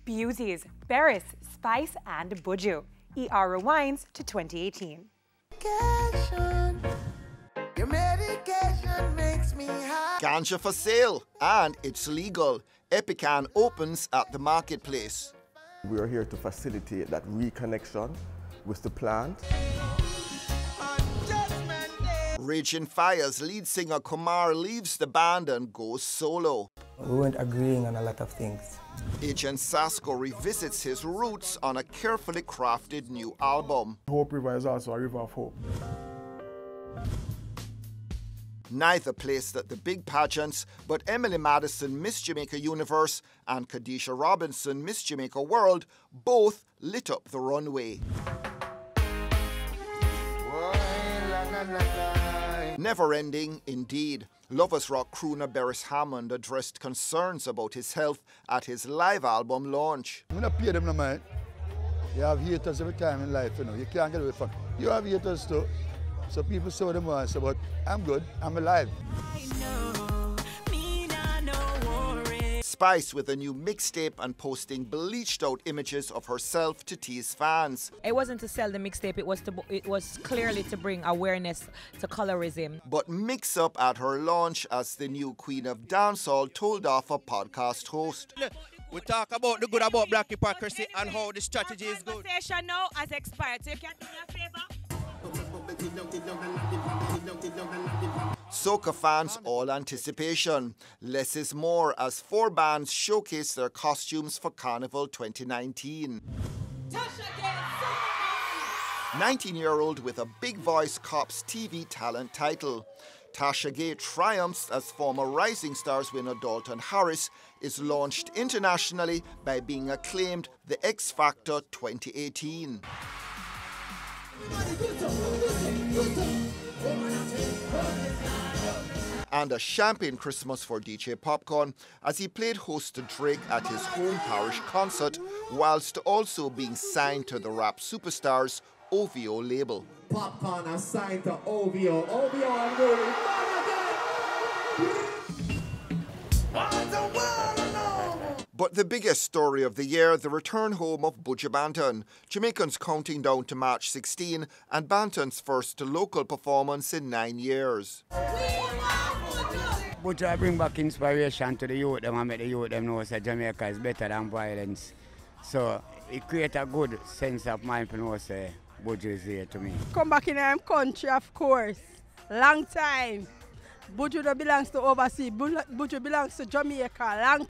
Beauties, Berris, Spice and Buju. ER rewinds to 2018. Your medication makes me high. Ganja for sale, and it's legal. Epican opens at the marketplace. We are here to facilitate that reconnection with the plant. Raging Fire's lead singer Kumar leaves the band and goes solo. We weren't agreeing on a lot of things. Agent Sasko revisits his roots on a carefully crafted new album. Hope River is also a river of hope. Neither placed at the big pageants, but Emily Madison, Miss Jamaica Universe, and Kadisha Robinson, Miss Jamaica World, both lit up the runway. Never ending, indeed. Lovers Rock crooner Berris Hammond addressed concerns about his health at his live album launch. I'm not pay them no mind. You have haters every time in life, you know. You can't get away from it. You have haters too. So people say what they want to say, but I'm good, I'm alive. Spice with a new mixtape and posting bleached out images of herself to tease fans. It wasn't to sell the mixtape, it was clearly to bring awareness to colorism. But mix up at her launch as the new queen of dancehall told off a podcast host. We talk about the good about black hypocrisy and how the strategy is good. The conversation now has expired, so you can do me a favor. Soca fans all anticipation. Less is more as 4 bands showcase their costumes for Carnival 2019. 19-year-old with a Big Voice Cops TV talent title. Tasha Gay triumphs as former Rising Stars winner Dalton Harris is launched internationally by being acclaimed the X Factor 2018. And a champagne Christmas for DJ Popcorn as he played host to Drake at his home parish concert, whilst also being signed to the rap superstars OVO label. Popcorn is signed to OVO. OVO, I'm going. But the biggest story of the year, the return home of Buju Banton. Jamaicans counting down to March 16 and Banton's first local performance in 9 years. Buju bring back inspiration to the youth and make the youth them know that Jamaica is better than violence. So it creates a good sense of mind to know that Buju is here to me. Come back in our country, of course. Long time. Buju belongs to overseas. Buju belongs to Jamaica. Long